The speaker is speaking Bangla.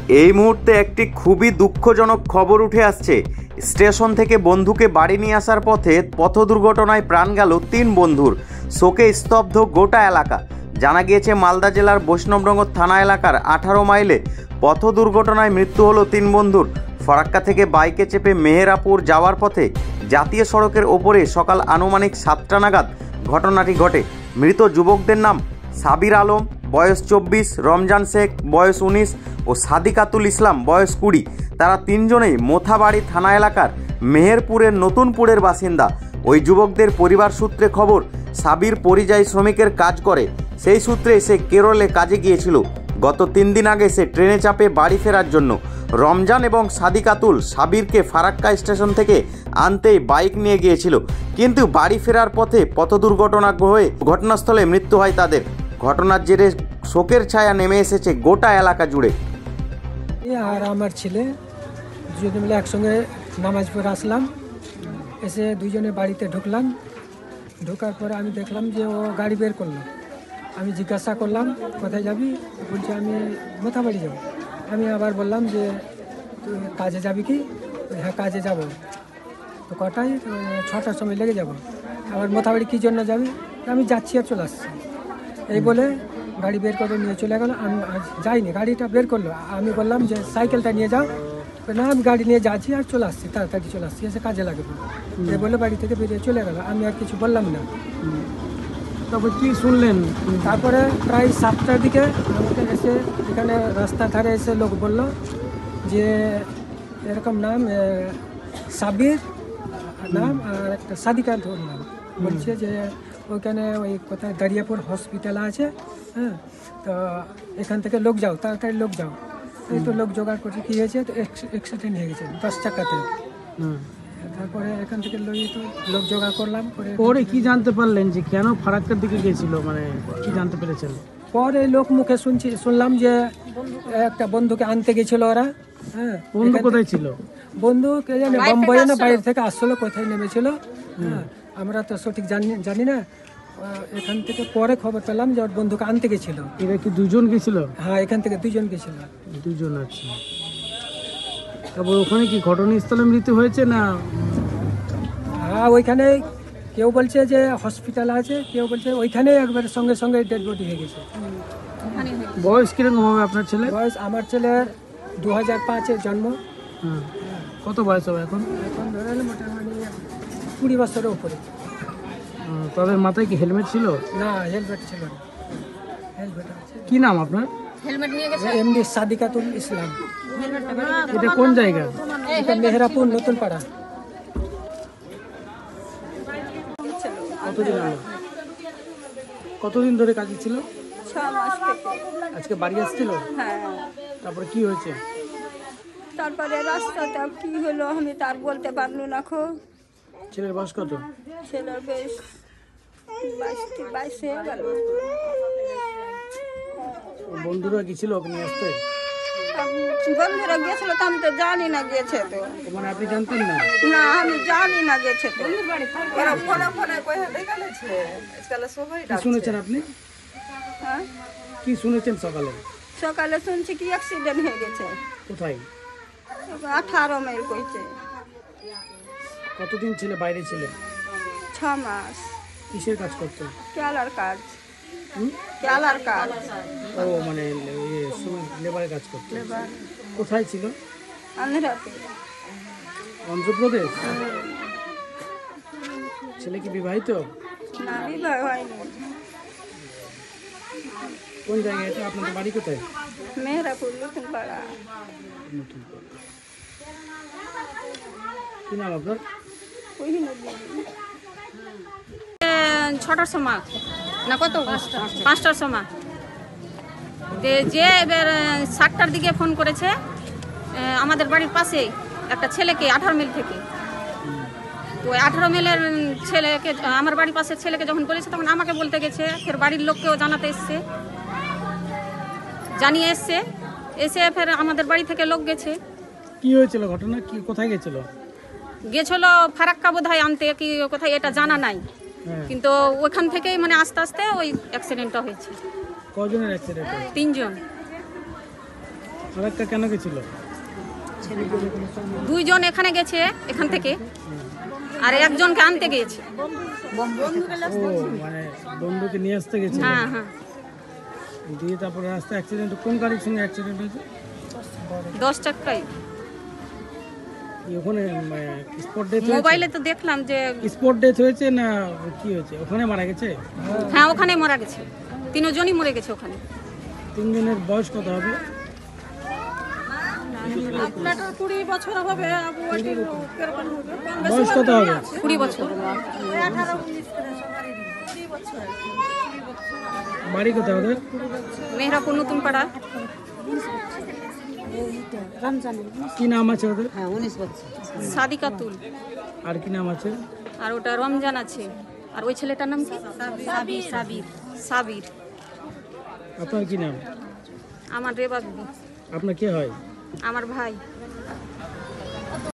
এই মুহূর্তে একটি খুবই দুঃখজনক খবর উঠে আসছে। স্টেশন থেকে বন্ধুকে বাড়ি নিয়ে আসার পথে পথ দুর্ঘটনায় প্রাণ গেল 3 বন্ধুর। শোকে স্তব্ধ গোটা এলাকা। জানা গিয়েছে মালদা জেলার বৈষ্ণবনগর থানা এলাকার 18 মাইলে পথ দুর্ঘটনায় মৃত্যু হলো 3 বন্ধুর। ফরাক্কা থেকে বাইকে চেপে মেহেরাপুর যাওয়ার পথে জাতীয় সড়কের ওপরে সকাল আনুমানিক 7টা নাগাদ ঘটনাটি ঘটে। মৃত যুবকদের নাম সাবির আলম বয়স 24, রমজান শেখ বয়স 19 ও সাদিকাতুল ইসলাম বয়স 20। তারা 3 জনেই মোথাবাড়ি থানা এলাকার মেহেরপুরের নতুনপুরের বাসিন্দা। ওই যুবকদের পরিবার সূত্রে খবর, সাবির পরিযায়ী শ্রমিকের কাজ করে। সেই সূত্রে সে কেরলে কাজে গিয়েছিল। গত 3 দিন আগে সে ট্রেনে চাপে বাড়ি ফেরার জন্য। রমজান এবং সাদিকাতুল সাবিরকে ফারাক্কা স্টেশন থেকে আনতেই বাইক নিয়ে গিয়েছিল, কিন্তু বাড়ি ফেরার পথে পথ দুর্ঘটনা হয়ে ঘটনাস্থলে মৃত্যু হয় তাদের। ঘটনার জেরে শোকের ছায়া নেমে এসেছে গোটা এলাকা জুড়ে। আর আমার ছেলে দুজনে মিলে একসঙ্গে নামাজ পড়ে আসলাম, এসে দুজনে বাড়িতে ঢুকলাম। ঢোকার পরে আমি দেখলাম যে ও গাড়ি বের করলো। আমি জিজ্ঞাসা করলাম কোথায় যাবি, বলছে আমি মোথাবাড়ি যাব। আমি আবার বললাম যে তুই কাজে যাবি কি? হ্যাঁ কাজে যাব। তো কটায়? 6টার সময় লেগে যাব। আবার মোথাবাড়ি কী জন্য যাবি? আমি যাচ্ছি আর চলে আসছি। এই বলে গাড়ি বের করে নিয়ে চলে গেল। আমি যাইনি, গাড়িটা বের করলো। আমি বললাম যে সাইকেলটা নিয়ে যাও। না আমি গাড়ি নিয়ে যাচ্ছি আর চলে আসছি, তাড়াতাড়ি চলে আসছি, এসে কাজে লাগবে। এই বলে বাড়ি থেকে বেরিয়ে চলে গেল। আমি আর কিছু বললাম না। তারপর কি শুনলেন? তারপরে প্রায় 7টার দিকে আমাকে এসে এখানে রাস্তার ধারে এসে লোক বলল যে এরকম নাম সাবির নাম আর একটা সাদিকাতুল নাম, বলছে যে ওইখানে ওই কোথায় দারিয়াপুর হসপিটাল আছে, হ্যাঁ, তো এখান থেকে লোক যাও, তাড়াতাড়ি লোক যাও। এই তো লোক জোগাড় করছে। কী হয়েছে? তো অ্যাক্সিডেন্ট হয়ে গেছে 10 চাকাতে। তারপরে এখান থেকে লোক জোগাড় করলাম। পরে কি জানতে পারলেন যে কেন ফারাক্কার দিকে গিয়েছিল, মানে কি জানতে পেরেছেন? পরে লোক মুখে শুনলাম যে একটা বন্ধুকে আনতে গেছিল ওরা। হ্যাঁ, বন্ধু কোথায় ছিল? বন্ধু কে জানে, বোম্বাই না বাইরে থেকে আসলো, কোথায় নেমেছিল। হ্যাঁ, আমরা তো সঠিক জানি না। এখান থেকে পরে খবর পেলাম যে ওর বন্ধুকে আনতে গেছিল। এরা কি 2 জন গেছিল? হ্যাঁ, এখান থেকে 2 জন গেছিল। 2 জন আছে। তারপর ওখানে কি ঘটনাস্থলে মৃত্যু হয়েছে না? হ্যাঁ, ওইখানে কেউ বলছে যে হসপিটাল আছে, কেউ বলছে ওইখানে একবার সঙ্গে সঙ্গে ডেড বডি হয়ে গেছে। বয়স কিরকম হবে আপনার ছেলে? বয়স আমার ছেলের 2005-এর জন্ম। কত বয়স হবে এখন? এখন ধরেন মোটামুটি 20 বছরের উপরে। তাদের মাথায় কি হেলমেট ছিল? না, হেলমেট ছিল না। হেলমেট আছে। কি নাম আপনার? হেলমেট নিয়ে গেছে এমডি সাদিকাতুল ইসলাম। এটা কোন জায়গা? এটা মেহেরাপুর নতুন পাড়া। কতদিন হলো? কতদিন ধরে কাজে ছিল? 6 মাস থেকে। আজকে বাড়ি আসছিল? হ্যাঁ, তারপরে কি হয়েছে? তারপরে রাস্তাটা কি হলো আমি তার বলতে পারলু না। ছেলের বয়স কত? ছেলের বেশ 22 হয়ে গেল। বন্ধুরা গেছিল ওকে নিয়ে আসতে? বন্ধুরা গেছিল তো আমি তো জানি না গেছে তো। মানে আপনি জানতেন না? না, আমি জানি না গেছে তো। কি শুনেছেন আপনি? হ্যাঁ, কি শুনেছেন সকালে? সকালে শুনছি কি অ্যাক্সিডেন্ট হয়ে গেছে। কোথায়? 18 মাইল কইছে। কতদিন ছেলে বাইরে ছিল? 6 মাস। কিসের কাজ করতো? কেলার কাজ। কেলার কাজ। ও মানে লেবারের কাজ করতো। লেবার। কোথায় ছিল? আন্ধ্রাতে। অন্ধ্রপ্রদেশ। ছেলে কি বিবাহিত? না, বিবাহ হয়নি। কোন জায়গায় এটা? আপনাদের বাড়ি কোথায়? মেহেরাপুর নতুন পাড়া। কি নাম আপনার? 6টার সময় না কত 5টার সময় যে এবার 7টার দিকে ফোন করেছে আমাদের বাড়ির পাশে একটা ছেলেকে 18 মাইল থেকে। তো 18 মাইলের ছেলেকে, আমার বাড়ির পাশের ছেলেকে যখন বলেছে তখন আমাকে বলতে গেছে, ফের বাড়ির লোককেও জানাতে এসছে, জানিয়ে এসে ফের আমাদের বাড়ি থেকে লোক গেছে। কি হয়েছিল ঘটনা? কি কোথায় গেছিল? গেছিল ফারাক্কা বোধহয় আনতে, কি কোথায় এটা জানা নাই, কিন্তু ওখান থেকেই মানে আস্তে আস্তে ওই অ্যাক্সিডেন্টটা হয়েছে। কজনের অ্যাক্সিডেন্ট? 3 জন। আর একটা কেন গেছিল? দুইজন এখানে গেছে এখান থেকে, আর একজনকে আনতে গিয়েছে। ও মানে বন্ধুকে নিয়ে আসতে গেছিল। হ্যাঁ হ্যাঁ, দিয়ে তারপরে রাস্তায় অ্যাক্সিডেন্ট, কোন গাড়ির সঙ্গে অ্যাক্সিডেন্ট হয়েছে? 10 টাকায়। ওখানে স্পট ডেথ হয়েছে? মোবাইলে তো দেখলাম যে স্পট ডেথ হয়েছে না কি হয়েছে? ওখানে মারা গেছে? হ্যাঁ ওখানে মারা গেছে, তিনজনই মরে গেছে ওখানে। তিনজনের বয়স কত হবে? বয়স কত হবে? 20 বছর। বাড়ি কোথায় ওদের? মেহরাপুর নতুন পাড়া। কি নাম আছে ওদের? সাদিকাতুল। আর কি নাম আছে? আর ওটা রমজান আছে। আর ওই ছেলেটার নাম কি? সাবির। আপনার কি নাম? আমার রেবা বিবি। আপনার কে হয়? আমার ভাই।